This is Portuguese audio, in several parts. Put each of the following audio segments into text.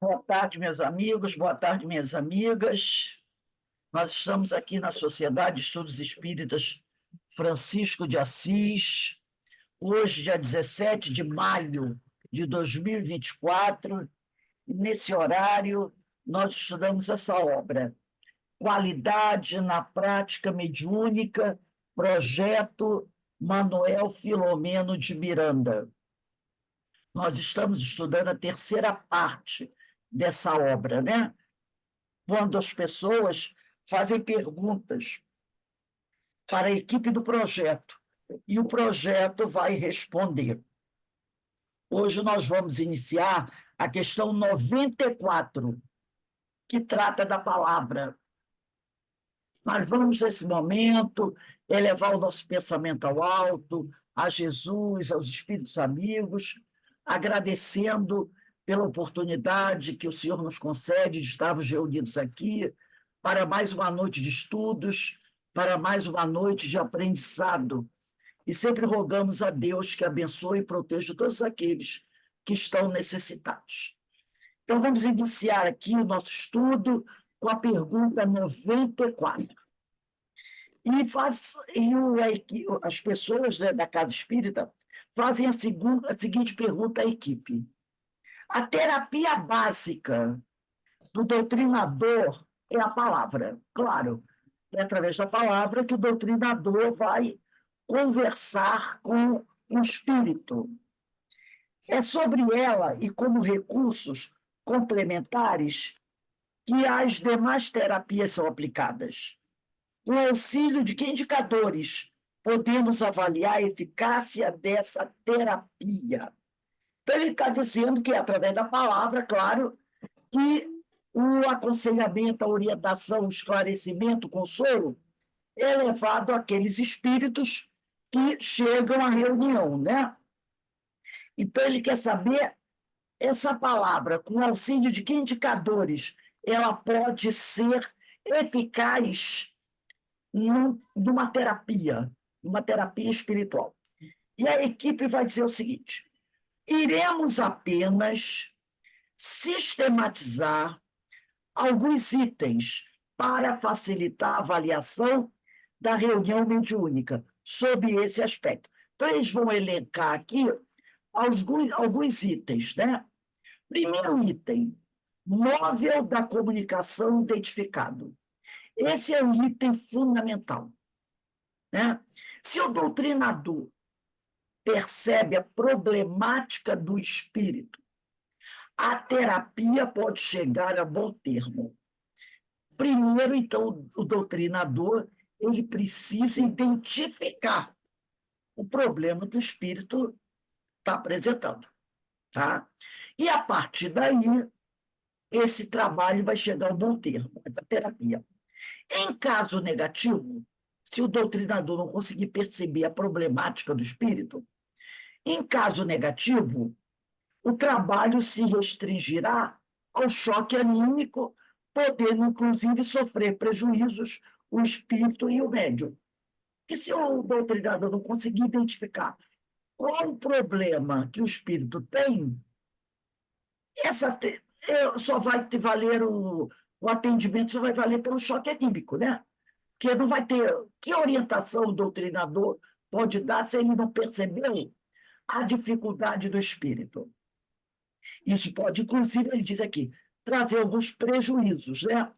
Boa tarde, meus amigos, boa tarde, minhas amigas. Nós estamos aqui na Sociedade de Estudos Espíritas Francisco de Assis, hoje, dia 17 de maio de 2024, e nesse horário nós estudamos essa obra, Qualidade na Prática Mediúnica, projeto Manuel Filomeno de Miranda. Nós estamos estudando a terceira parte dessa obra, né? Quando as pessoas fazem perguntas para a equipe do projeto e o projeto vai responder. Hoje nós vamos iniciar a questão 94, que trata da palavra. Nós vamos, nesse momento, elevar o nosso pensamento ao alto, a Jesus, aos espíritos amigos, agradecendo pela oportunidade que o Senhor nos concede de estarmos reunidos aqui para mais uma noite de estudos, para mais uma noite de aprendizado. E sempre rogamos a Deus que abençoe e proteja todos aqueles que estão necessitados. Então, vamos iniciar aqui o nosso estudo com a pergunta 94. As pessoas, né, da Casa Espírita fazem a seguinte pergunta à equipe: a terapia básica do doutrinador é a palavra. Claro, é através da palavra que o doutrinador vai conversar com o espírito. É sobre ela e como recursos complementares que as demais terapias são aplicadas. Com auxílio de que indicadores podemos avaliar a eficácia dessa terapia? Então, ele está dizendo que é através da palavra, claro, que o aconselhamento, a orientação, o esclarecimento, o consolo é levado àqueles espíritos que chegam à reunião, né? Então, ele quer saber essa palavra, com auxílio de que indicadores ela pode ser eficaz numa terapia espiritual. E a equipe vai dizer o seguinte: iremos apenas sistematizar alguns itens para facilitar a avaliação da reunião mediúnica sob esse aspecto. Então, eles vão elencar aqui alguns itens, né? Primeiro item, móvel da comunicação identificado. Esse é um item fundamental, né? Se o doutrinador percebe a problemática do espírito, a terapia pode chegar a bom termo. Primeiro, então, o doutrinador ele precisa identificar o problema que o espírito está apresentando. Tá? E, a partir daí, esse trabalho vai chegar a um bom termo, essa terapia. Em caso negativo, se o doutrinador não conseguir perceber a problemática do espírito, em caso negativo, o trabalho se restringirá ao choque anímico, podendo, inclusive, sofrer prejuízos o espírito e o médium. E se o doutrinador não conseguir identificar qual o problema que o espírito tem, só vai valer o atendimento, só vai valer pelo choque anímico, né? Porque não vai ter. Que orientação o doutrinador pode dar se ele não percebeu a dificuldade do espírito? Isso pode, inclusive, ele diz aqui, trazer alguns prejuízos, né?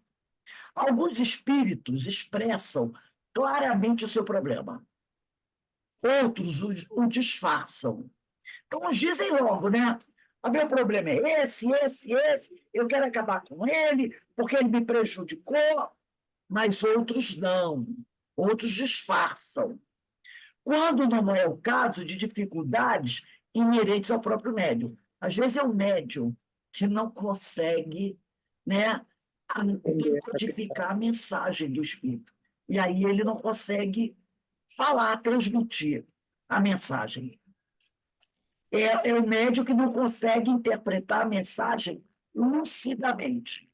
Alguns espíritos expressam claramente o seu problema, outros o disfarçam. Então, uns dizem logo, né? O meu problema é esse, eu quero acabar com ele, porque ele me prejudicou, mas outros não, outros disfarçam. Quando não é o caso de dificuldades inerentes ao próprio médium. Às vezes é o médium que não consegue, né, codificar a mensagem do espírito. E aí ele não consegue falar, transmitir a mensagem. É o médium que não consegue interpretar a mensagem lucidamente.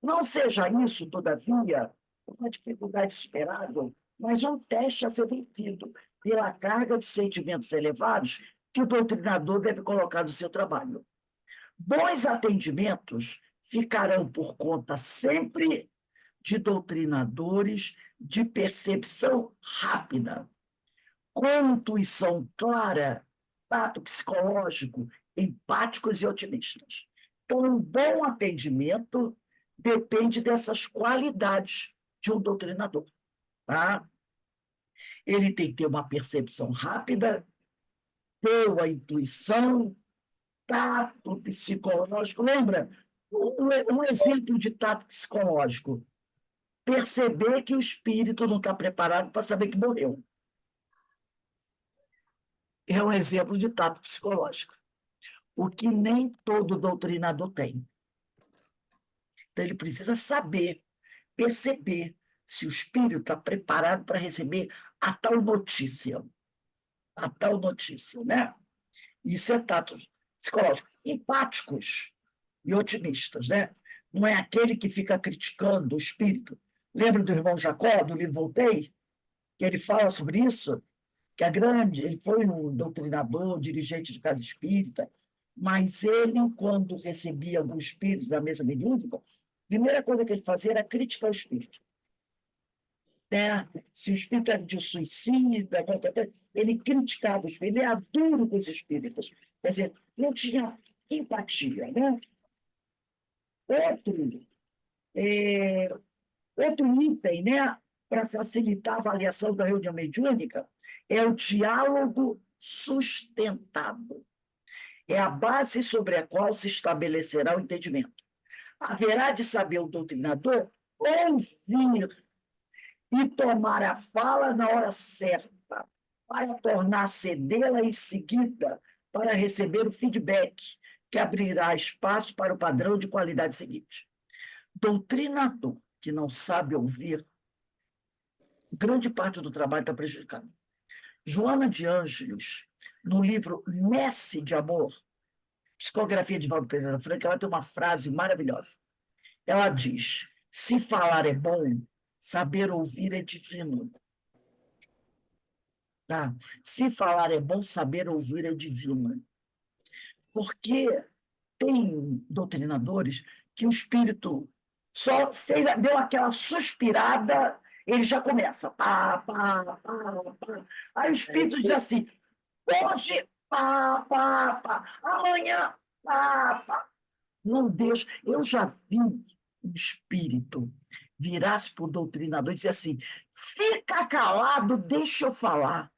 Não seja isso, todavia, uma dificuldade superável, mas um teste a ser vencido pela carga de sentimentos elevados que o doutrinador deve colocar no seu trabalho. Bons atendimentos ficarão por conta sempre de doutrinadores de percepção rápida, com intuição clara, tato psicológico, empáticos e otimistas. Então, um bom atendimento depende dessas qualidades de um doutrinador. Tá? Ele tem que ter uma percepção rápida, ter a intuição, tato psicológico. Lembra? Um exemplo de tato psicológico. Perceber que o espírito não está preparado para saber que morreu. É um exemplo de tato psicológico. O que nem todo doutrinador tem. Então, ele precisa saber, perceber se o espírito está preparado para receber a tal notícia. A tal notícia, né? Isso é tato psicológico. Empáticos e otimistas, né? Não é aquele que fica criticando o espírito. Lembra do irmão Jacó, do livro Voltei? Que ele fala sobre isso, que ele foi um doutrinador, dirigente de casa espírita, mas ele, quando recebia algum espírito na mesa mediúnica, a primeira coisa que ele fazia era criticar o espírito. Né? Se o espírito era de suicida, ele criticava o espírito, ele era duro com os espíritos. Quer dizer, não tinha empatia. Né? Outro, é, outro item, né, para facilitar a avaliação da reunião mediúnica é o diálogo sustentado. É a base sobre a qual se estabelecerá o entendimento. Haverá de saber o doutrinador ouvir e tomar a fala na hora certa, para tornar a cedê-la em seguida, para receber o feedback, que abrirá espaço para o padrão de qualidade seguinte. Doutrinador que não sabe ouvir, grande parte do trabalho está prejudicado. Joana de Ângelos, no livro Messe de Amor, psicografia de Valdo Pereira Franco, ela tem uma frase maravilhosa. Ela diz: se falar é bom, saber ouvir é divino. Tá? Se falar é bom, saber ouvir é divino. Porque tem doutrinadores que o espírito só deu aquela suspirada, ele já começa. Pá, pá, pá, pá. Aí o espírito diz assim: hoje, pá, pá, pá. Amanhã, pá, pá. Não deixa. Eu já vi um espírito virar-se para o doutrinador e dizer assim: fica calado, deixa eu falar.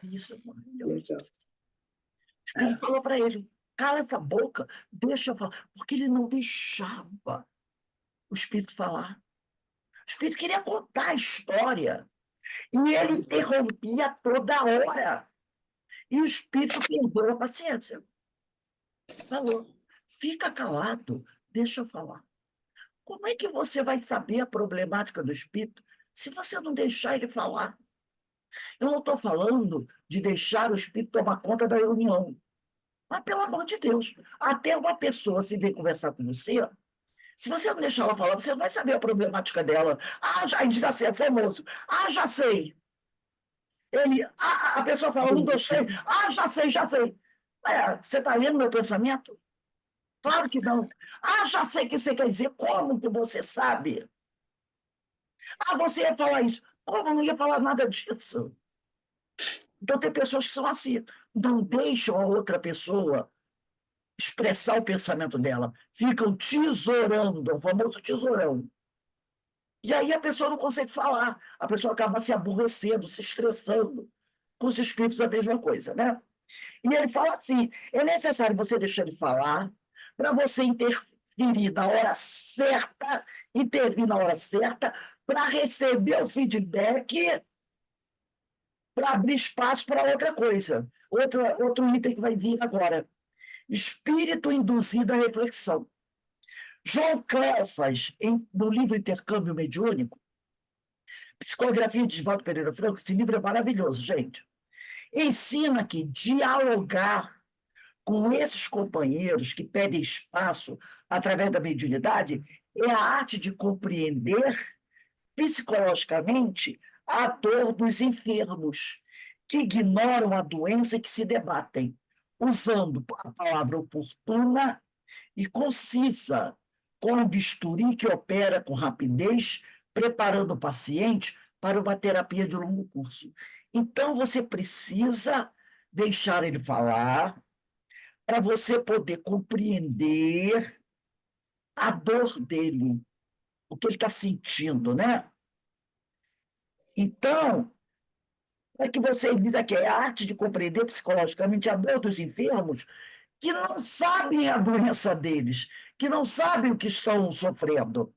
Isso é maravilhoso. O espírito falou para ele: cala essa boca, deixa eu falar. Porque ele não deixava o espírito falar. O espírito queria contar a história. E ele interrompia toda hora. E o espírito perdeu a paciência. Falou: fica calado, deixa eu falar. Como é que você vai saber a problemática do espírito se você não deixar ele falar? Eu não estou falando de deixar o espírito tomar conta da reunião. Mas, pelo amor de Deus, até uma pessoa se vem conversar com você, se você não deixar ela falar, você vai saber a problemática dela. Ah, já, diz assim, é famoso. Ah, já sei. A pessoa fala, 1, 2, 3. Ah, já sei, já sei. Você está lendo meu pensamento? Claro que não. Ah, já sei o que você quer dizer. Como que você sabe? Ah, você ia falar isso. Como eu não ia falar nada disso? Então, tem pessoas que são assim. Não deixam a outra pessoa expressar o pensamento dela. Ficam tesourando, o famoso tesourão. E aí a pessoa não consegue falar. A pessoa acaba se aborrecendo, se estressando. Com os espíritos a mesma coisa, né? E ele fala assim, é necessário você deixar ele falar para você interferir na hora certa, intervir na hora certa, para receber o feedback, para abrir espaço para outra coisa. Outro item que vai vir agora. Espírito induzido à reflexão. João Cleofas, no livro Intercâmbio Mediúnico, Psicografia de Oswaldo Pereira Franco, esse livro é maravilhoso, gente. Ensina que dialogar com esses companheiros que pedem espaço através da mediunidade é a arte de compreender psicologicamente a dor dos enfermos, que ignoram a doença e que se debatem. usando a palavra oportuna e concisa, com o bisturi que opera com rapidez, preparando o paciente para uma terapia de longo curso. Então, você precisa deixar ele falar para você poder compreender a dor dele, o que ele está sentindo, né? Então, é que você diz aqui, é a arte de compreender psicologicamente a dor dos enfermos que não sabem a doença deles, que não sabem o que estão sofrendo,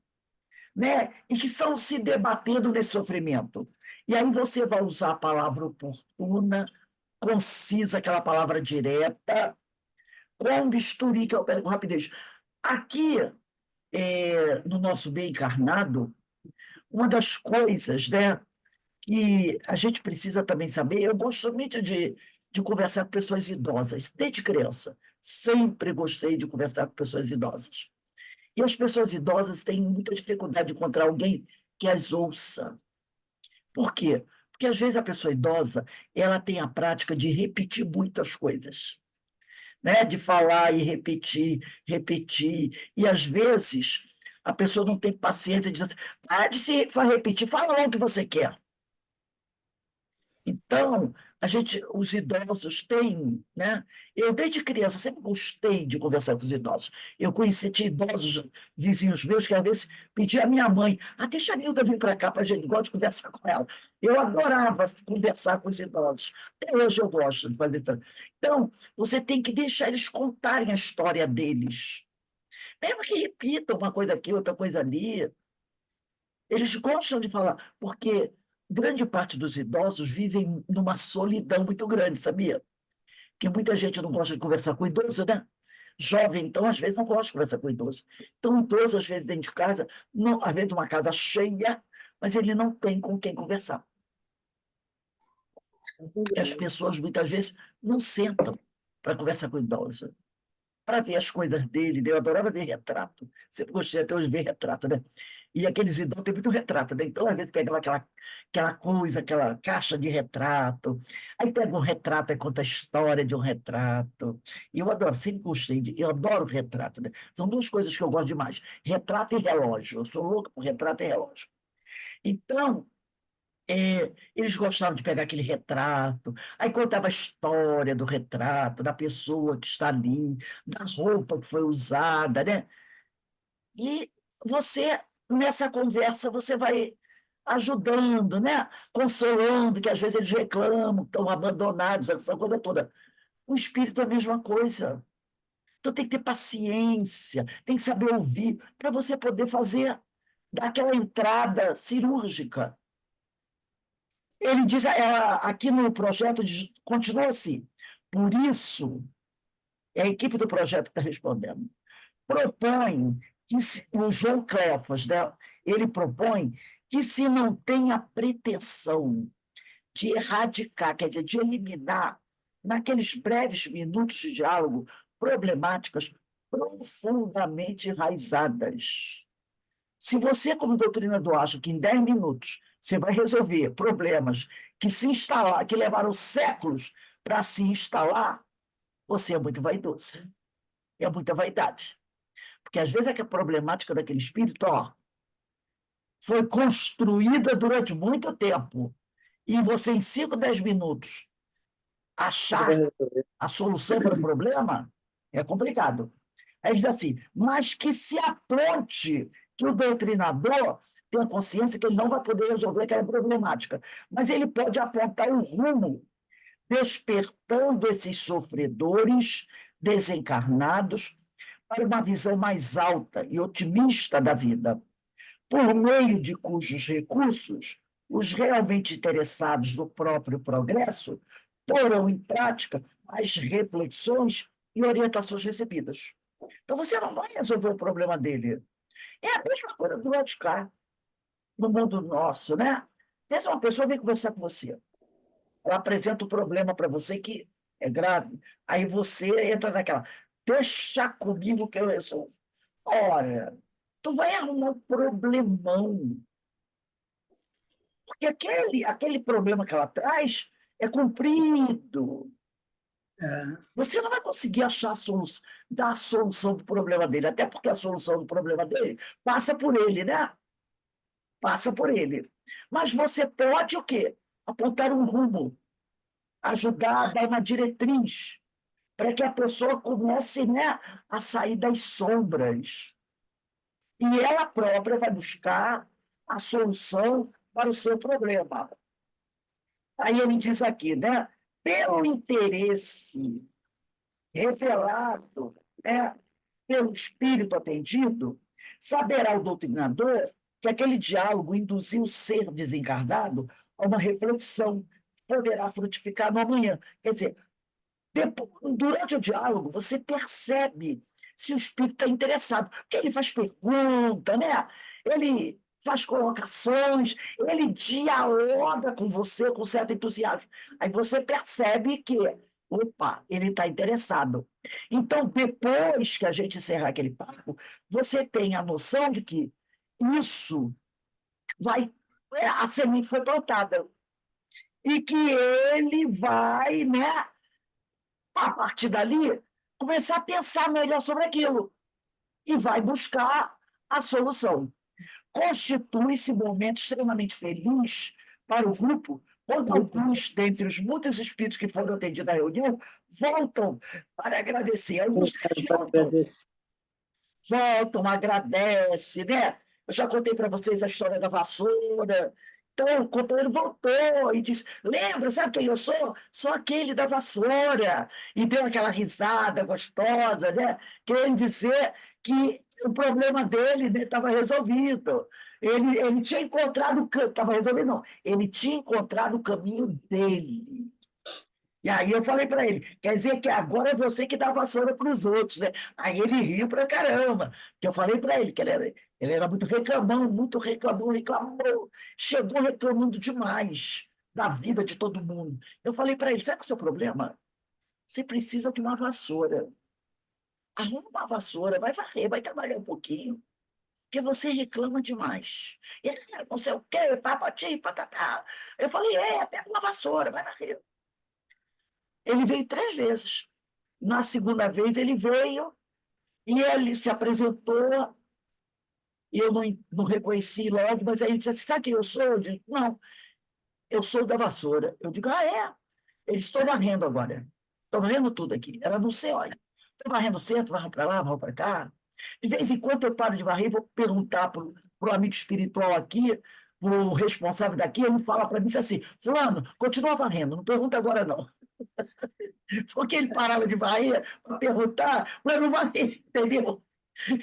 né? E que estão se debatendo nesse sofrimento. E aí você vai usar a palavra oportuna, concisa, aquela palavra direta, com bisturi, que opera com rapidez. Aqui, no nosso bem encarnado, uma das coisas, né, que a gente precisa também saber, eu gosto muito de conversar com pessoas idosas, desde criança. Sempre gostei de conversar com pessoas idosas. E as pessoas idosas têm muita dificuldade de encontrar alguém que as ouça. Por quê? Porque às vezes a pessoa idosa, ela tem a prática de repetir muitas coisas, né? De falar e repetir, repetir. E às vezes a pessoa não tem paciência de dizer assim, para de se repetir, fala logo o que você quer. Então, os idosos têm, né? Eu, desde criança, sempre gostei de conversar com os idosos. Eu conheci, tinha idosos vizinhos meus que, às vezes, pediam à minha mãe, deixa a Nilda vir para cá, para a gente gosta de conversar com ela. Eu adorava conversar com os idosos. Até hoje eu gosto de fazer isso. Então, você tem que deixar eles contarem a história deles. Mesmo que repitam uma coisa aqui, outra coisa ali, eles gostam de falar, porque grande parte dos idosos vivem numa solidão muito grande, sabia? Que muita gente não gosta de conversar com idoso, né? Jovem, então, às vezes não gosta de conversar com idoso. Então, idoso, às vezes, dentro de casa, não, às vezes uma casa cheia, mas ele não tem com quem conversar. Porque as pessoas, muitas vezes, não sentam para conversar com idoso, para ver as coisas dele, né? Eu adorava ver retrato. Sempre gostei até hoje de ver retrato, né? E aqueles idosos têm muito retrato, né? Então, às vezes, pegava aquela coisa, aquela caixa de retrato, aí pega um retrato e conta a história de um retrato. E eu adoro, sempre gostei, eu adoro retrato, né? São duas coisas que eu gosto demais, retrato e relógio. Eu sou louco por retrato e relógio. Então, eles gostavam de pegar aquele retrato, aí contava a história do retrato, da pessoa que está ali, da roupa que foi usada, né? E você, nessa conversa, você vai ajudando, né? Consolando, que às vezes eles reclamam, estão abandonados, essa coisa toda. O espírito é a mesma coisa. Então tem que ter paciência, tem que saber ouvir, para você poder fazer, dar aquela entrada cirúrgica. Ele diz, aqui no projeto, continua assim. Por isso, é a equipe do projeto que está respondendo. Propõe o João Cleofas, né, ele propõe que se não tem a pretensão de erradicar, quer dizer, de eliminar, naqueles breves minutos de diálogo, problemáticas profundamente enraizadas. Se você, como doutrinador, acha que em 10 minutos você vai resolver problemas que levaram séculos para se instalar, você é muito vaidoso. É muita vaidade. Porque às vezes é que a problemática daquele espírito, foi construída durante muito tempo. E você, em 5, 10 minutos, achar a solução para o problema é complicado. Aí diz assim, mas que se aponte que o doutrinador tenha consciência que ele não vai poder resolver aquela problemática, mas ele pode apontar o rumo, despertando esses sofredores desencarnados para uma visão mais alta e otimista da vida, por meio de cujos recursos os realmente interessados no próprio progresso porão em prática as reflexões e orientações recebidas. Então, você não vai resolver o problema dele. É a mesma coisa do lado de cá, no mundo nosso, né? Pensa, uma pessoa vem conversar com você, ela apresenta o problema para você que é grave, aí você entra naquela, deixa comigo que eu resolvo. Ora, tu vai arrumar um problemão, porque aquele problema que ela traz é comprido, É, Você não vai conseguir achar a solução, dar a solução do problema dele, até porque a solução do problema dele passa por ele, né? Passa por ele. Mas você pode o quê? Apontar um rumo, ajudar a dar uma diretriz, para que a pessoa comece, né, a sair das sombras. E ela própria vai buscar a solução para o seu problema. Aí ele diz aqui, né? Pelo interesse revelado, né, pelo espírito atendido, saberá o doutrinador que aquele diálogo induziu o ser desencarnado a uma reflexão que poderá frutificar no amanhã. Quer dizer, durante o diálogo, você percebe se o espírito está interessado, porque ele faz pergunta, né? Ele faz colocações, ele dialoga com você com certo entusiasmo. Aí você percebe que, opa, ele está interessado. Então, depois que a gente encerrar aquele papo, você tem a noção de que isso vai, a semente foi plantada e que ele vai, né, a partir dali, começar a pensar melhor sobre aquilo e vai buscar a solução. Constitui esse momento extremamente feliz para o grupo quando alguns dentre os muitos espíritos que foram atendidos à reunião voltam para agradecer. Alguns voltam, agradecer. agradecem, né? Eu já contei para vocês a história da vassoura. Então, o companheiro voltou e disse: Lembra, sabe quem eu sou? Sou aquele da vassoura. E deu aquela risada gostosa, né? Querendo dizer que o problema dele estava resolvido. Ele tinha encontrado, estava resolvido, não. Ele tinha encontrado o caminho dele. E aí eu falei para ele, quer dizer que agora é você que dá vassoura para os outros, né? Aí ele riu pra caramba, que eu falei para ele que ele era muito reclamão, muito reclamão, reclamou, chegou reclamando demais da vida de todo mundo. Eu falei para ele, sabe qual é o seu problema? Você precisa de uma vassoura. Arruma uma vassoura, vai varrer, vai trabalhar um pouquinho, porque você reclama demais. E ele, não sei o quê, papati, patatá. Eu falei, pega uma vassoura, vai varrer. Ele veio 3 vezes. Na segunda vez ele veio e ele se apresentou, e eu não reconheci logo, mas aí ele disse assim, sabe quem eu sou? Eu digo, não, eu sou da vassoura. Eu digo, ah, é? Eles estão varrendo agora. Estou varrendo tudo aqui. Ela não sei, olha. Estou varrendo centro, varro para lá, varro para cá. De vez em quando eu paro de varrer e vou perguntar para o amigo espiritual aqui, para o responsável daqui, ele fala para mim assim, fulano, continua varrendo, não pergunta agora não. Porque ele parava de varrer para perguntar, mas não varrer, entendeu?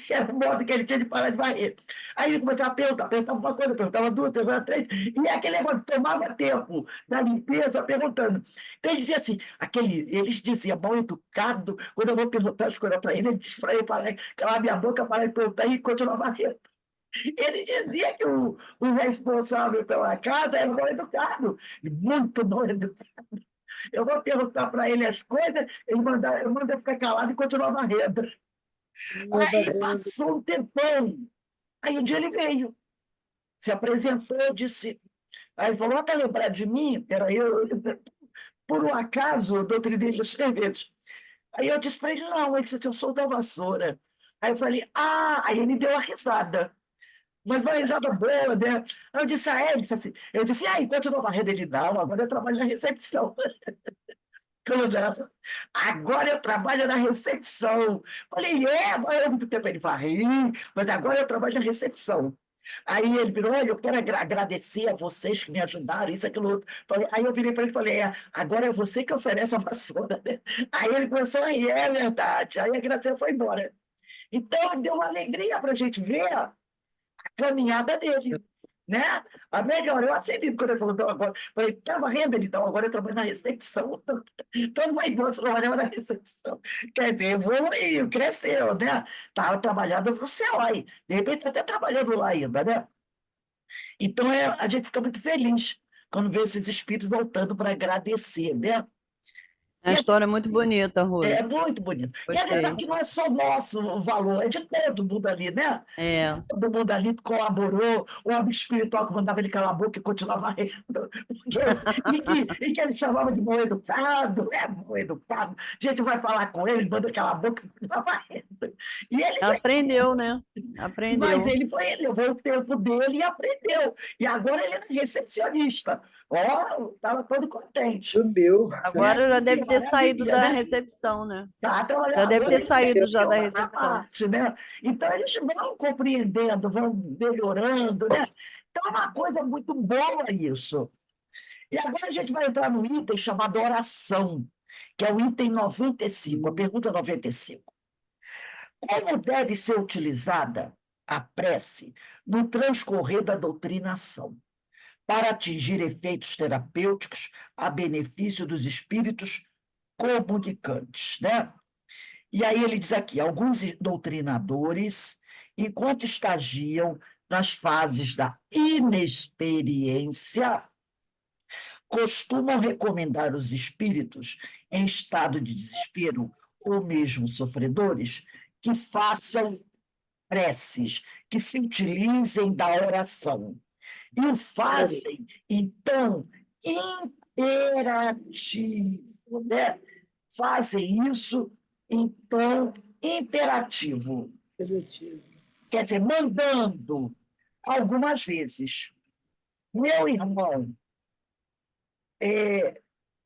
Era o modo que ele tinha de parar de varrer. Aí ele começava a perguntar, perguntava uma coisa, perguntava duas, perguntava três, e aquele negócio tomava tempo da limpeza perguntando. Então ele dizia assim, eles diziam mal educado, quando eu vou perguntar as coisas para ele diz para ele parar, calar minha boca, parar de perguntar e continuar varrendo. Ele dizia que o responsável pela casa era mal educado, muito mal educado. Eu vou perguntar para ele as coisas, eu mando ele ficar calado e continuar varrendo. Aí passou um tempão. Aí um dia ele veio, se apresentou, disse. Aí ele falou: até lembrar de mim, era eu, por um acaso, eu doutrinei ele 3 vezes. Aí eu disse para ele: não, ele disse: eu sou da vassoura. Aí eu falei: ah, aí ele deu uma risada. Mas uma risada boa, né? Aí eu disse: ah, é? Ele disse assim, eu disse: ah, enquanto eu não varrendo, ele não, agora eu trabalho na recepção. Agora eu trabalho na recepção. Falei, mas eu muito tempo ele varrer, mas agora eu trabalho na recepção. Aí ele virou, olha, eu quero agradecer a vocês que me ajudaram, isso, aquilo, outro. Aí eu virei para ele e falei, agora é você que oferece a vassoura, né? Aí ele começou a rir, é verdade. Aí a Gracinha foi embora. Então, deu uma alegria para a gente ver caminhada dele, né? A melhor, eu aceitei quando ele falou, então, agora, falei, estava renda, então, agora eu trabalho na recepção, todo vaidoso trabalhava na recepção, quer dizer, evoluiu, cresceu, né? Estava trabalhando no céu aí, de repente está até trabalhando lá ainda, né? Então, a gente fica muito feliz quando vê esses espíritos voltando para agradecer, né? É uma história muito bonita, É Rose. muito bonito. E a Gostei. verdade que não é só nosso o valor, é de todo mundo ali, né? É, Todo mundo ali colaborou, o amigo espiritual que mandava ele calar a boca e continuava rindo, e que ele chamava de mal educado, é mal educado. A gente vai falar com ele, manda calar a boca e continuava rindo. E ele aprendeu, né? mas Aprendeu. ele levou o tempo dele e aprendeu. E agora ele é recepcionista. Ó, estava todo contente. Subiu. Né? Agora já Que deve ter saído maravilha, da né? recepção, né? Tá Já deve trabalhador, ter ele saído já da seleciona na recepção. arte, né? Então, eles vão compreendendo, vão melhorando, né? Então, é uma coisa muito boa isso. E agora a gente vai entrar no item chamado oração, que é o item 95, a pergunta 95. Como deve ser utilizada a prece no transcorrer da doutrinação, para atingir efeitos terapêuticos a benefício dos espíritos comunicantes, né? E aí ele diz aqui, alguns doutrinadores, enquanto estagiam nas fases da inexperiência, costumam recomendar os espíritos em estado de desespero ou mesmo sofredores que façam preces, que se utilizem da oração. E o fazem, então, imperativo, né? Fazem isso, então, imperativo. Quer dizer, mandando algumas vezes. Meu irmão,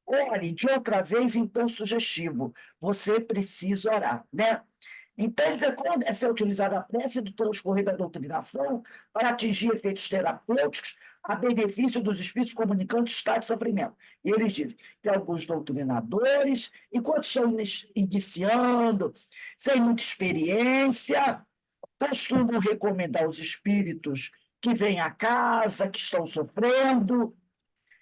ore de outra vez em tom sugestivo. Você precisa orar, né? Então, ele diz, como deve ser utilizada a prece do transcorrer da doutrinação para atingir efeitos terapêuticos a benefício dos espíritos comunicantes de estado de sofrimento. E eles dizem que alguns doutrinadores, enquanto estão iniciando, sem muita experiência, costumam recomendar aos espíritos que vêm à casa, que estão sofrendo,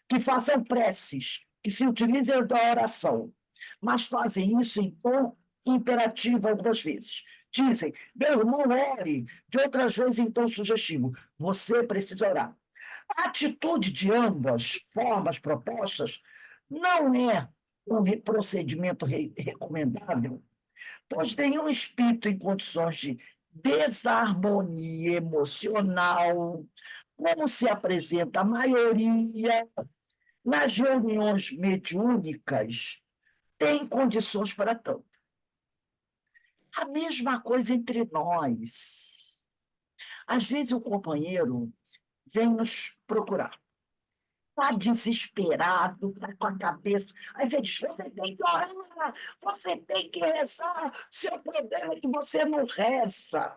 que façam preces, que se utilizem da oração, mas fazem isso em tom imperativo algumas vezes. Dizem, meu irmão, ore, de outras vezes em tom sugestivo, você precisa orar. A atitude de ambas formas propostas não é um procedimento recomendável, pois nenhum espírito em condições de desarmonia emocional, como se apresenta a maioria nas reuniões mediúnicas, tem condições para tanto. A mesma coisa entre nós. Às vezes o companheiro vem nos procurar. Está desesperado, está com a cabeça. Aí você diz: você tem que orar, você tem que rezar. Seu problema é que você não reza.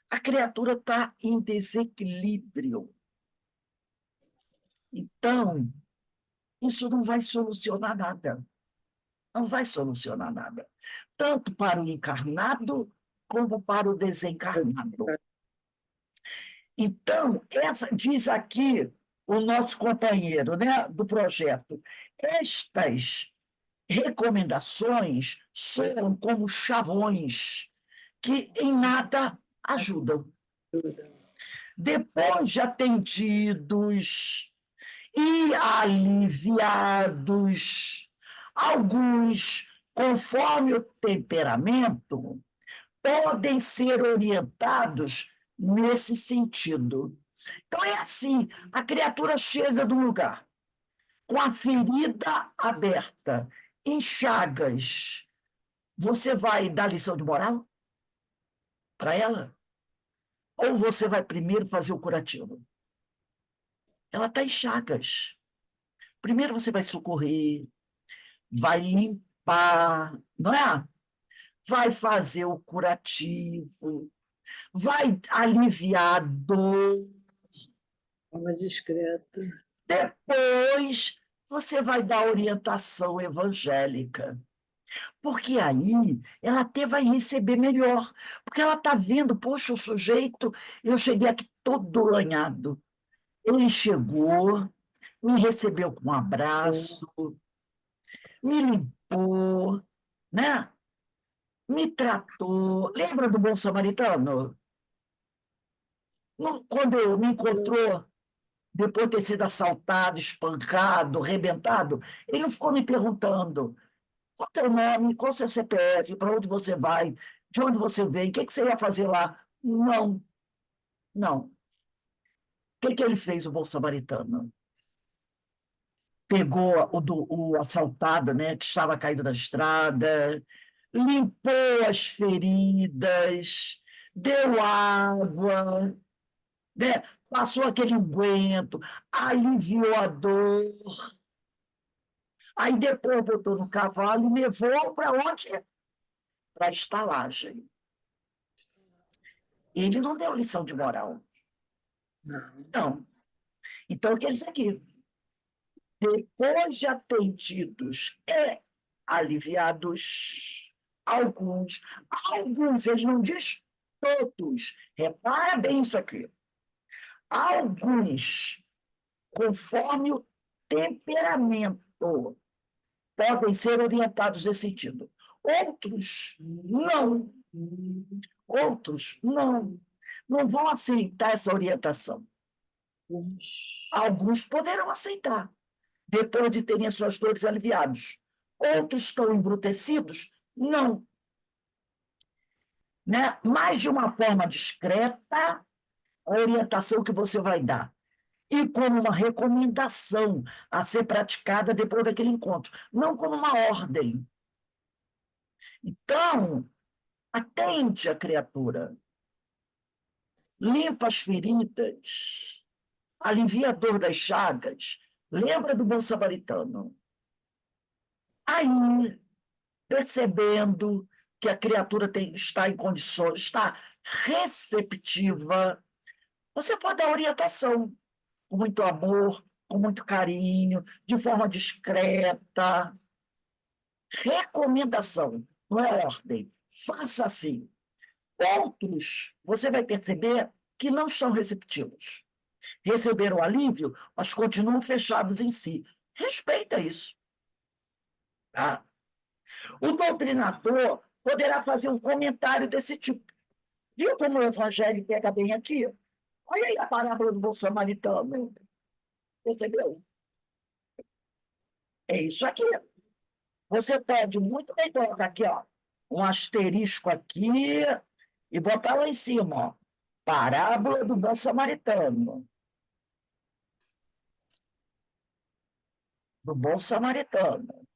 A criatura está em desequilíbrio. Então, isso não vai solucionar nada. Não vai solucionar nada, tanto para o encarnado como para o desencarnado. Então, diz aqui o nosso companheiro, né, do projeto, estas recomendações soam como chavões que em nada ajudam. Depois de atendidos e aliviados, alguns, conforme o temperamento, podem ser orientados nesse sentido. Então, é assim: a criatura chega do lugar com a ferida aberta, em chagas. Você vai dar lição de moral para ela? Ou você vai primeiro fazer o curativo? Ela está em chagas. Primeiro você vai socorrer, vai limpar, não é? Vai fazer o curativo, vai aliviar a dor. Forma discreta. Depois você vai dar orientação evangélica. Porque aí ela até vai receber melhor. Porque ela está vendo, poxa, o sujeito, eu cheguei aqui todo lanhado. Ele chegou, me recebeu com um abraço, me limpou, né? Me tratou. Lembra do bom samaritano? Quando me encontrou, depois de ter sido assaltado, espancado, arrebentado, ele não ficou me perguntando qual é o teu nome, qual é o seu CPF, para onde você vai, de onde você veio, o que você ia fazer lá. Não, não. O que ele fez, o bom samaritano? Pegou o assaltado, né, que estava caído na estrada, limpou as feridas, deu água, né, passou aquele unguento, aliviou a dor. Aí depois botou no cavalo e levou para onde? Para a estalagem. Ele não deu lição de moral. Não. Então, quer dizer que, depois de atendidos e aliviados, alguns, ele não diz todos, repara bem isso aqui, alguns, conforme o temperamento, podem ser orientados nesse sentido. Outros, não. Outros, não. Não vão aceitar essa orientação. Alguns poderão aceitar, depois de terem as suas dores aliviadas. Outros estão embrutecidos? Não. Né? Mas de uma forma discreta, a orientação que você vai dar. E como uma recomendação a ser praticada depois daquele encontro, não como uma ordem. Então, atende a criatura, limpa as feridas, alivia a dor das chagas, lembra do bom samaritano. Aí, percebendo que a criatura está em condições, está receptiva, você pode dar orientação com muito amor, com muito carinho, de forma discreta. Recomendação, não é ordem. Faça assim. Outros, você vai perceber que não estão receptivos. Receberam alívio, mas continuam fechados em si. Respeita isso. Tá? O doutrinador poderá fazer um comentário desse tipo. Viu como o evangelho pega bem aqui? Olha aí a parábola do bom samaritano. Entendeu? É isso aqui. Você pode muito bem colocar aqui, ó, um asterisco aqui e botar lá em cima, ó, parábola do bom samaritano. Do bom samaritano.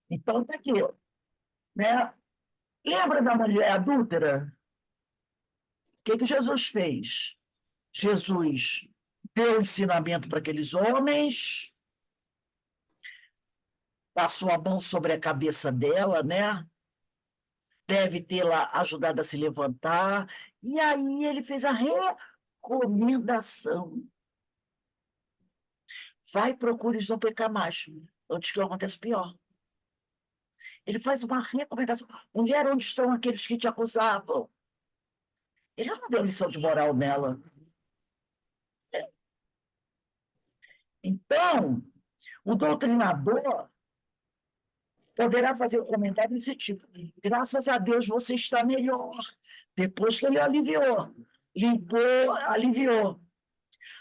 Então, está aqui, né? Lembra da mulher adúltera? O que Jesus fez? Jesus deu ensinamento para aqueles homens, passou a mão sobre a cabeça dela, né? Deve tê-la ajudado a se levantar, e aí ele fez a recomendação. Vai, procure não pecar mais, antes que aconteça pior. Ele faz uma recomendação. Mulher, onde estão aqueles que te acusavam? Ele não deu lição de moral nela. Então, o doutrinador poderá fazer um comentário desse tipo. Graças a Deus você está melhor. Depois que ele aliviou, limpou, aliviou.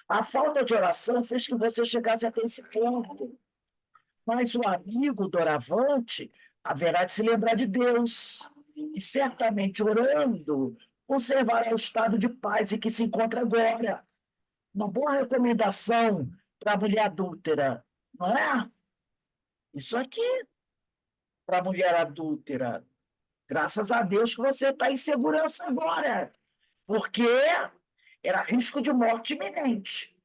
A falta de oração fez que você chegasse até esse ponto. Mas o amigo doravante haverá de se lembrar de Deus. E certamente orando, conservará o estado de paz em que se encontra agora. Uma boa recomendação para a mulher adúltera, não é? Isso aqui, para a mulher adúltera. Graças a Deus que você está em segurança agora, porque era risco de morte iminente.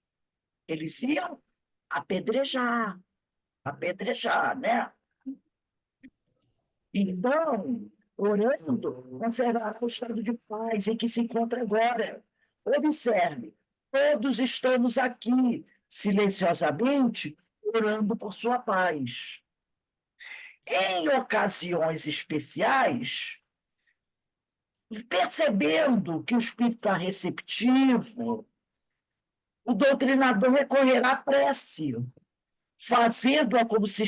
Eles iam apedrejar, né? Então, orando, conservará o estado de paz em que se encontra agora. Observe, todos estamos aqui, silenciosamente, orando por sua paz. Em ocasiões especiais, percebendo que o espírito está receptivo, o doutrinador recorrerá à prece, fazendo-a como se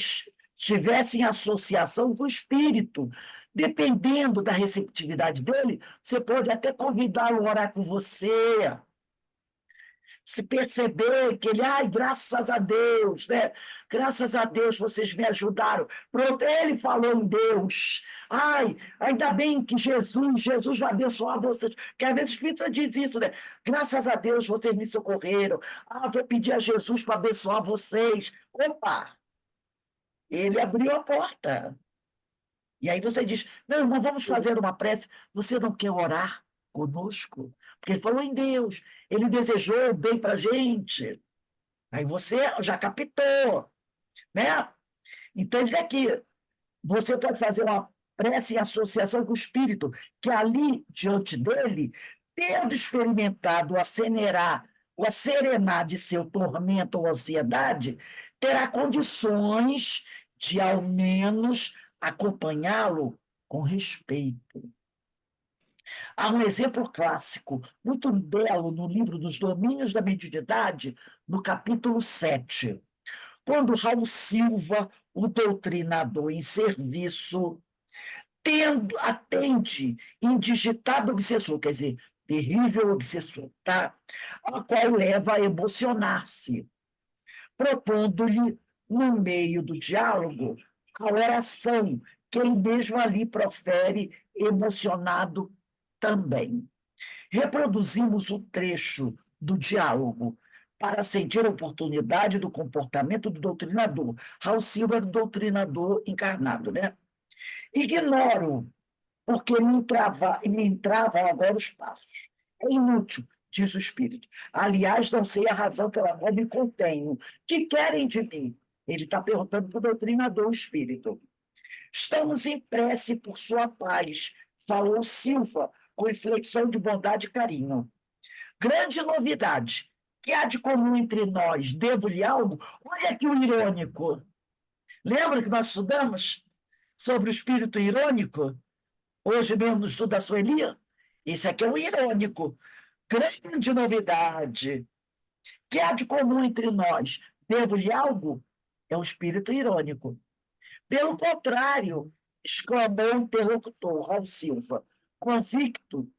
estivesse em associação com o espírito. Dependendo da receptividade dele, você pode até convidá-lo a orar com você. Se perceber que ele, ai, graças a Deus, né? Graças a Deus vocês me ajudaram. Pronto, ele falou em Deus. Ai, ainda bem que Jesus vai abençoar vocês. Porque às vezes o Espírito diz isso, né? Graças a Deus vocês me socorreram. Ah, vou pedir a Jesus para abençoar vocês. Opa! Ele abriu a porta. E aí você diz, meu irmão, vamos fazer uma prece. Você não quer orar conosco? Porque ele falou em Deus. Ele desejou o bem para a gente. Aí você já captou, né? Então, ele diz aqui, você pode fazer uma prece em associação com o Espírito, que ali, diante dele, tendo experimentado o acerenar de seu tormento ou ansiedade, terá condições de, ao menos, acompanhá-lo com respeito. Há um exemplo clássico, muito belo, no livro dos Domínios da Mediunidade, no capítulo 7, quando Raul Silva, o doutrinador em serviço, atende indigitado obsessor, quer dizer, terrível obsessor, tá? A qual leva a emocionar-se, propondo-lhe, no meio do diálogo, a oração que ele mesmo ali profere, emocionado também. Reproduzimos o trecho do diálogo para sentir a oportunidade do comportamento do doutrinador. Raul Silva era o doutrinador encarnado, né? Ignoro, porque me entravam agora os passos. É inútil, diz o espírito. Aliás, não sei a razão pela qual me contenho. Que querem de mim? Ele está perguntando para o doutrinador, o espírito. Estamos em prece por sua paz, falou Silva, com inflexão de bondade e carinho. Grande novidade. Que há de comum entre nós? Devo-lhe algo? Olha aqui o irônico. Lembra que nós estudamos sobre o espírito irônico? Hoje mesmo no estudo da Sueli? Esse aqui é o irônico. Grande novidade. Que há de comum entre nós? Devo-lhe algo? É o espírito irônico. Pelo contrário, exclamou o interlocutor, Raul Silva, convicto,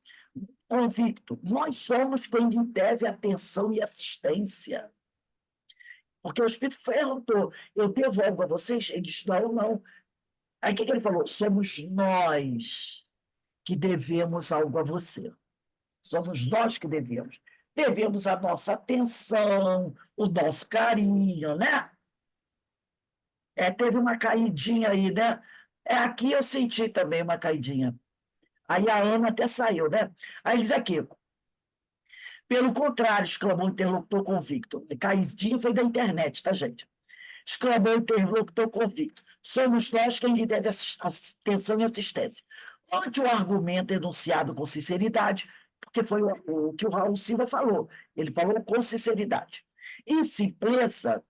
nós somos quem lhe deve atenção e assistência. Porque o Espírito perguntou, eu devo algo a vocês? Ele disse, não, não. Aí o que ele falou? Somos nós que devemos algo a você. Somos nós que devemos. Devemos a nossa atenção, o nosso carinho, né? Teve uma caidinha aí, né? Aqui eu senti também uma caidinha. Aí a Ana até saiu, né? Aí diz aqui, pelo contrário, exclamou o interlocutor convicto. Caidinha foi da internet, tá, gente? Exclamou o interlocutor convicto. Somos nós quem lhe deve atenção e assistência. Ante o argumento enunciado com sinceridade, porque foi o que o Raul Silva falou, ele falou com sinceridade. Em simpleza,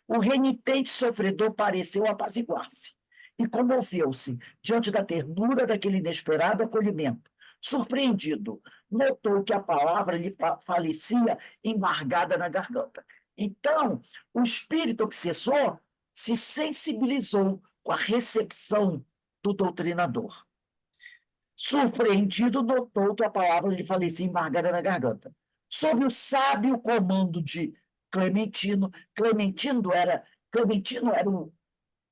o renitente sofredor pareceu apaziguar-se e comoveu-se diante da ternura daquele inesperado acolhimento. Surpreendido, notou que a palavra lhe falecia embargada na garganta. Então, o espírito obsessor se sensibilizou com a recepção do doutrinador. Surpreendido, notou que a palavra lhe falecia embargada na garganta. Sob o sábio comando de Clementino, Clementino era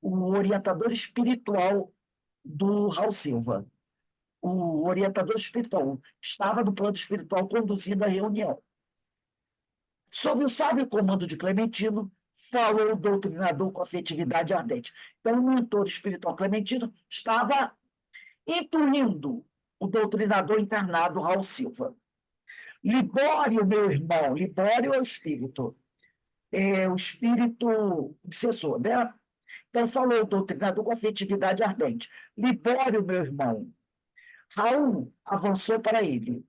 o orientador espiritual do Raul Silva. O orientador espiritual estava no plano espiritual conduzindo a reunião. Sob o sábio comando de Clementino, falou o doutrinador com afetividade ardente. Então, o mentor espiritual Clementino estava intuindo o doutrinador encarnado Raul Silva. Libório, meu irmão, Libório é o espírito obsessor, né? Então, falou o doutrinador com afetividade ardente. Libório, meu irmão. Raul avançou para ele,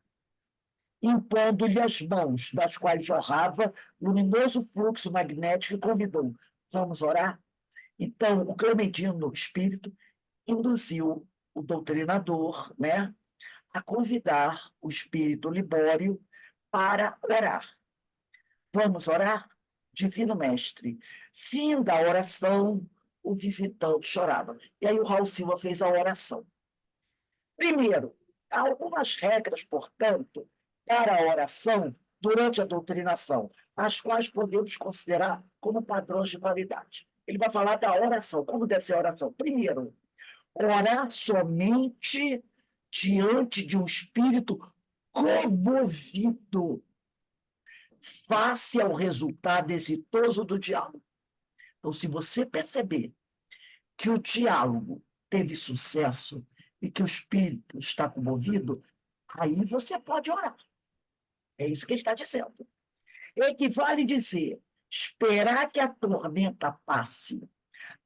impondo-lhe as mãos, das quais jorrava luminoso fluxo magnético, e convidou: vamos orar? Então, o Clementino, espírito, induziu o doutrinador, né, a convidar o espírito Libório para orar. Vamos orar? Divino Mestre, fim da oração, o visitante chorava. E aí o Raul Silva fez a oração. Primeiro, há algumas regras, portanto, para a oração durante a doutrinação, as quais podemos considerar como padrões de qualidade. Ele vai falar da oração, como deve ser a oração. Primeiro, orar somente diante de um espírito comovido, face ao resultado exitoso do diálogo. Então, se você perceber que o diálogo teve sucesso e que o espírito está comovido, aí você pode orar. É isso que ele está dizendo. Equivale dizer, esperar que a tormenta passe,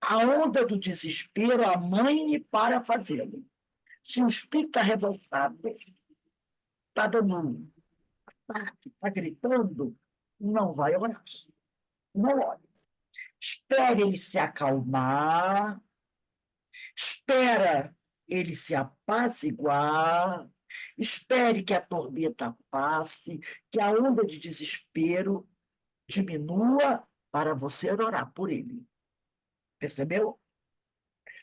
a onda do desespero amaine para fazê-lo. Se o espírito está revoltado, está dando um ataque, está gritando, não vai orar. Não ore. Espere ele se acalmar, espera ele se apaziguar, espere que a tormenta passe, que a onda de desespero diminua para você orar por ele. Percebeu?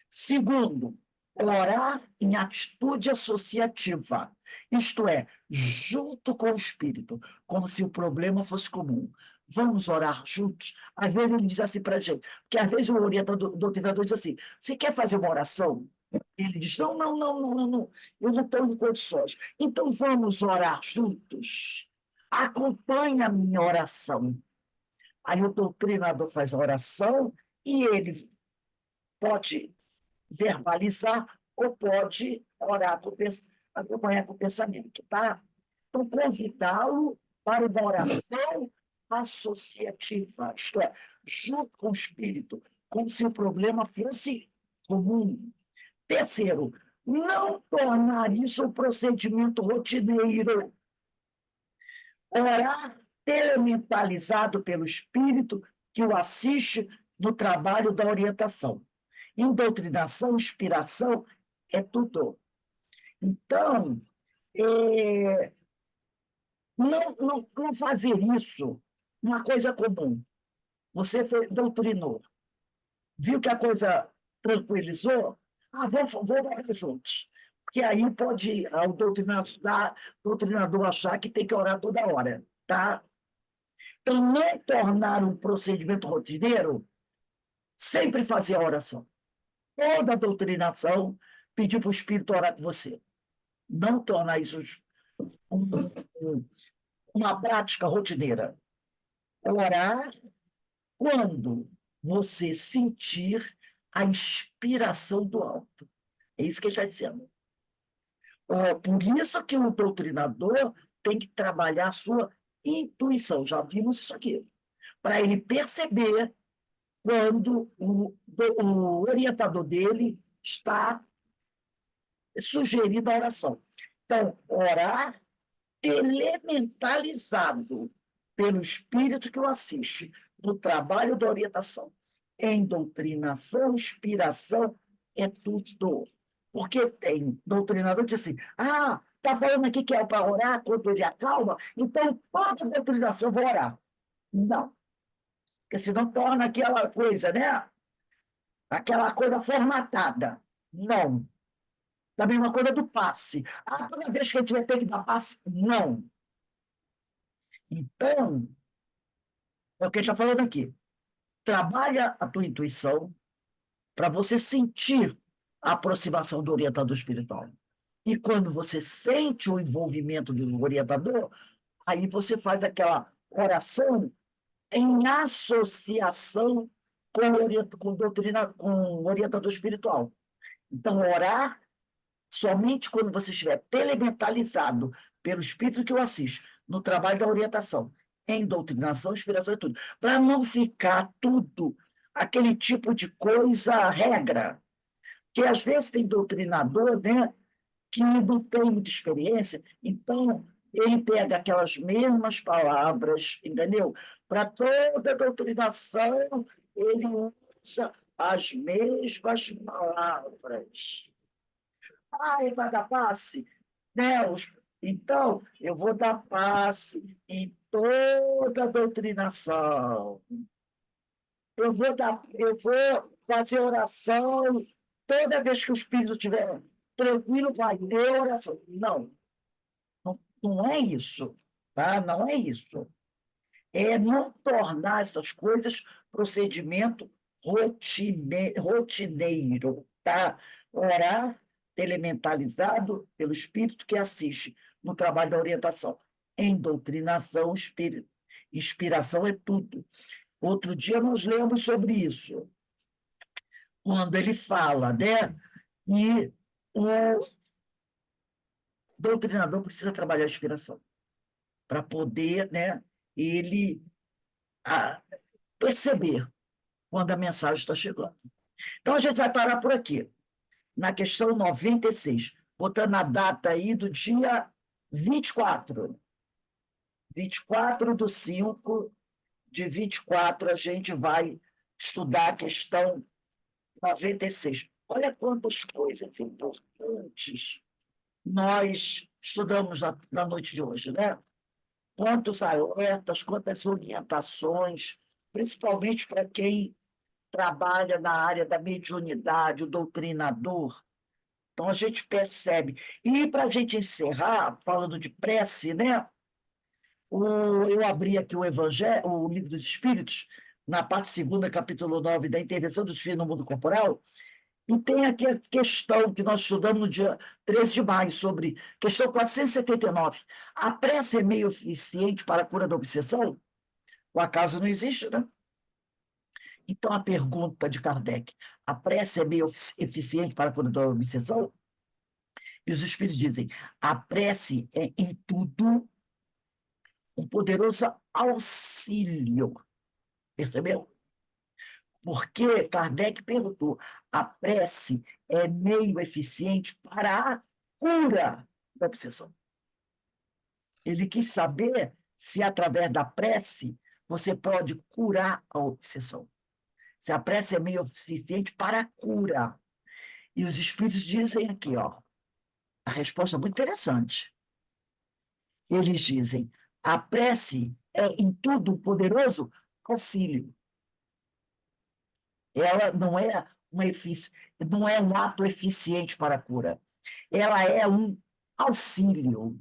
Segundo, orar em atitude associativa, isto é, junto com o espírito, como se o problema fosse comum. Vamos orar juntos? Às vezes ele diz assim para a gente, porque às vezes o orientador, o doutrinador diz assim, você quer fazer uma oração? Ele diz, não, não, não, não, não, não, eu não estou em condições. Então vamos orar juntos. Acompanhe a minha oração. Aí o doutrinador faz a oração e ele pode verbalizar ou pode orar, acompanhar com o pensamento, tá? Então, convidá-lo para uma oração associativa, isto é, junto com o espírito, como se o problema fosse comum. Terceiro, não tornar isso um procedimento rotineiro. Orar elementalizado pelo espírito que o assiste no trabalho da orientação. Em doutrinação, inspiração é tudo. Então, não fazer isso uma coisa comum. Você doutrinou, viu que a coisa tranquilizou? Vamos orar juntos. Porque aí pode o doutrinador achar que tem que orar toda hora. Tá? Então, não tornar um procedimento rotineiro, sempre fazer a oração. Toda a doutrinação pedir para o Espírito orar com você. Não tornar isso uma prática rotineira. Orar quando você sentir a inspiração do alto. É isso que ele está dizendo. Por isso que o doutrinador tem que trabalhar a sua intuição. Já vimos isso aqui. Para ele perceber quando o orientador dele está sugerindo a oração. Então, orar elementalizado pelo espírito que o assiste, no trabalho da orientação. Em doutrinação, inspiração, é tudo. Porque tem doutrinador que diz assim, está falando aqui que é para orar quando ele acalma, então toda doutrinação eu vou orar. Não. Porque senão torna aquela coisa, né? Aquela coisa formatada. Não. Da mesma coisa do passe. Toda vez que a gente vai ter que dar passe, não. Então, é o que a gente está falando aqui. Trabalha a tua intuição para você sentir a aproximação do orientador espiritual. E quando você sente o envolvimento do orientador, aí você faz aquela oração em associação com o orientador espiritual. Então, orar somente quando você estiver telementalizado pelo espírito que o assiste, no trabalho da orientação, em doutrinação, inspiração e tudo, para não ficar tudo aquele tipo de coisa regra, que às vezes tem doutrinador, né, que não tem muita experiência, então ele pega aquelas mesmas palavras, entendeu? Para toda a doutrinação, ele usa as mesmas palavras. Ele vai dar passe? Né? Então, eu vou dar passe em toda a doutrinação. Eu vou fazer oração, toda vez que o espírito estiver tranquilo, vai ter oração. Não, não é isso, tá? Não é isso. É não tornar essas coisas procedimento rotineiro, tá? Orar elementalizado pelo espírito que assiste no trabalho da orientação. Em doutrinação, inspiração é tudo. Outro dia nós lemos sobre isso, quando ele fala, né, que o doutrinador precisa trabalhar a inspiração para poder, né, ele perceber quando a mensagem está chegando. Então, a gente vai parar por aqui, na questão 96, botando a data aí do dia 24. 24/5 de 24, a gente vai estudar a questão 96. Olha quantas coisas importantes nós estudamos na noite de hoje, né? Quantos alertas, quantas orientações, principalmente para quem trabalha na área da mediunidade, o doutrinador. Então, a gente percebe. E para a gente encerrar, falando de prece, né? Eu abri aqui o Evangelho, o Livro dos Espíritos, na parte segunda, capítulo 9, da intervenção do Espírito no mundo corporal, e tem aqui a questão que nós estudamos no dia 13 de maio, sobre questão 479. A prece é meio eficiente para a cura da obsessão? O acaso não existe, né? Então, a pergunta de Kardec, a prece é meio eficiente para a cura da obsessão? E os espíritos dizem, a prece é, em tudo, um poderoso auxílio. Percebeu? Porque Kardec perguntou, a prece é meio eficiente para a cura da obsessão. Ele quis saber se, através da prece, você pode curar a obsessão. Se a prece é meio eficiente para a cura. E os espíritos dizem aqui, ó, a resposta é muito interessante. Eles dizem, a prece é, em tudo, um poderoso auxílio. Ela não é um ato eficiente para a cura. Ela é um auxílio,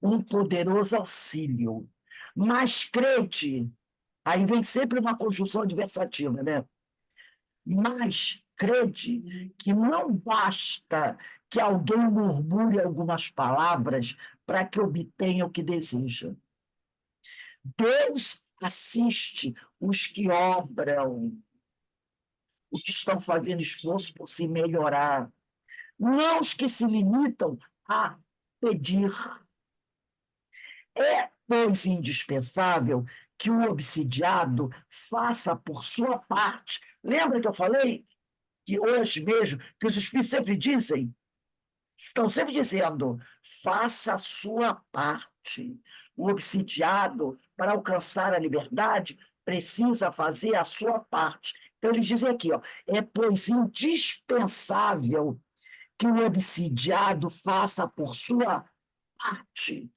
um poderoso auxílio. Mas crente, aí vem sempre uma conjunção adversativa, né? Mas crente que não basta que alguém murmure algumas palavras para que obtenha o que deseja. Deus assiste os que obram, os que estão fazendo esforço por se melhorar, não os que se limitam a pedir. É, pois, indispensável que o obsidiado faça por sua parte. Lembra que eu falei que hoje mesmo, que os espíritos sempre dizem, estão sempre dizendo, faça a sua parte. O obsidiado, para alcançar a liberdade, precisa fazer a sua parte. Então, eles dizem aqui, ó, é, pois, indispensável que o obsidiado faça por sua parte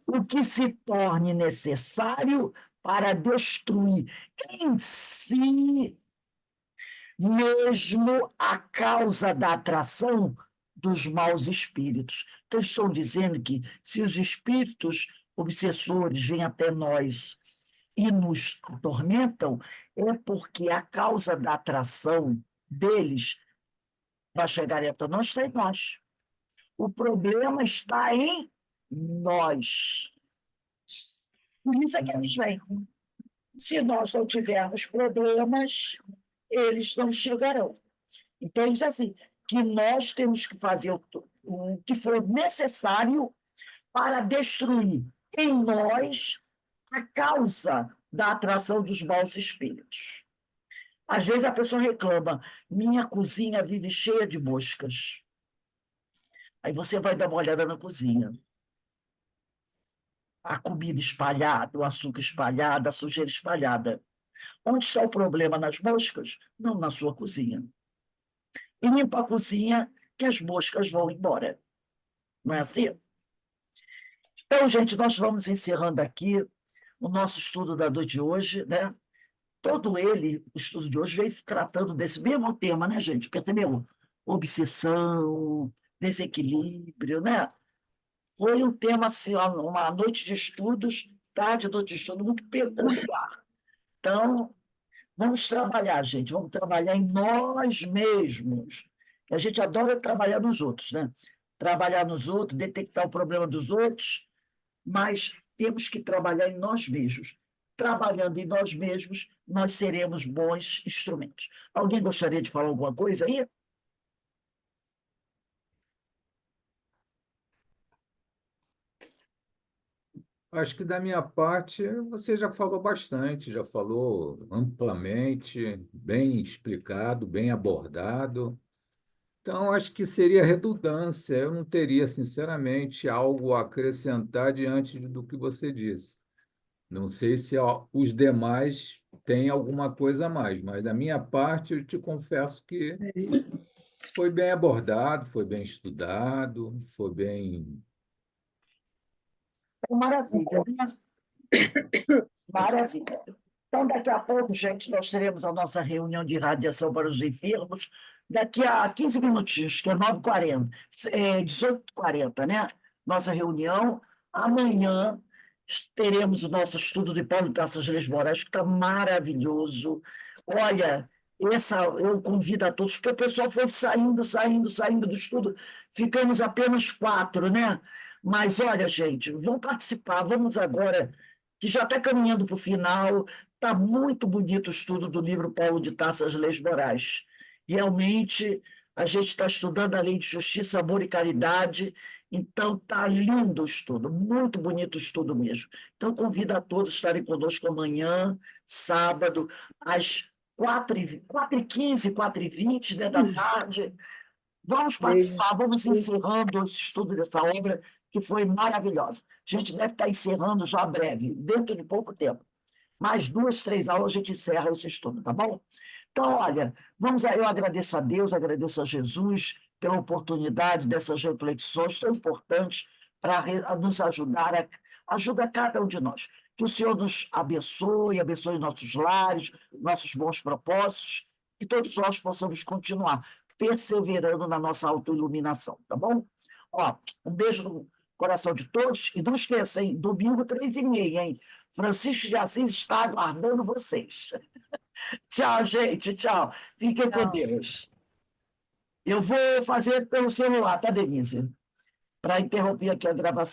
o que se torne necessário para destruir em si mesmo a causa da atração dos maus espíritos. Então, estão dizendo que se os espíritos obsessores vêm até nós e nos tormentam, é porque a causa da atração deles para chegar até nós está em nós. O problema está em nós. Por isso é que eles vêm. Se nós não tivermos problemas, eles não chegarão. Então, ele diz assim, que nós temos que fazer o que for necessário para destruir em nós a causa da atração dos maus espíritos. Às vezes a pessoa reclama, minha cozinha vive cheia de moscas. Aí você vai dar uma olhada na cozinha. A comida espalhada, o açúcar espalhado, a sujeira espalhada. Onde está o problema? Nas moscas? Não, na sua cozinha. E limpa a cozinha que as moscas vão embora. Não é assim? Então, gente, nós vamos encerrando aqui o nosso estudo da noite de hoje, né? todo ele, o estudo de hoje, veio tratando desse mesmo tema, né, gente? Percebeu? Obsessão, desequilíbrio, né? Foi um tema, assim, uma noite de estudos, tarde de noite de estudo, muito peculiar. Então, vamos trabalhar, gente, vamos trabalhar em nós mesmos. A gente adora trabalhar nos outros, né? Trabalhar nos outros, detectar o problema dos outros, mas temos que trabalhar em nós mesmos. Trabalhando em nós mesmos, nós seremos bons instrumentos. Alguém gostaria de falar alguma coisa aí? Acho que da minha parte você já falou bastante, já falou amplamente, bem explicado, bem abordado. Então, acho que seria redundância. Eu não teria, sinceramente, algo a acrescentar diante do que você disse. Não sei se ó, os demais têm alguma coisa a mais, mas da minha parte, eu te confesso que foi bem abordado, foi bem estudado, foi bem. Maravilha, né? Maravilha. Então, daqui a pouco, gente, nós teremos a nossa reunião de radiação para os enfermos, daqui a 15 minutinhos, que é 9h40, 18h40, né? Nossa reunião. Amanhã teremos o nosso estudo de Paulo Tassas Leis Moraes, que está maravilhoso. Olha, eu convido a todos, porque o pessoal foi saindo do estudo, ficamos apenas 4, né? Mas olha, gente, vamos participar, vamos agora, que já está caminhando para o final. Está muito bonito o estudo do livro Paulo de Tassas Leis Moraes. Realmente, a gente está estudando a lei de justiça, amor e caridade, então está lindo o estudo, muito bonito o estudo mesmo. Então, convido a todos a estarem conosco amanhã, sábado, às 4h15, 4h20, né, da tarde. Vamos Beijo. participar, vamos encerrando esse estudo dessa obra, que foi maravilhosa. A gente deve estar encerrando já breve, dentro de pouco tempo. Mais 2, 3 aulas a gente encerra esse estudo, tá bom? Então, olha, eu agradeço a Deus, agradeço a Jesus pela oportunidade dessas reflexões tão importantes para nos ajudar, ajuda cada um de nós. Que o Senhor nos abençoe, abençoe nossos lares, nossos bons propósitos, que todos nós possamos continuar perseverando na nossa autoiluminação, tá bom? Ó, um beijo no coração de todos, e não esqueça, hein? Domingo, 3h30, hein? Francisco de Assis está aguardando vocês. Tchau, gente, tchau. Fiquem com Deus. Eu vou fazer pelo celular, tá, Denise? Para interromper aqui a gravação.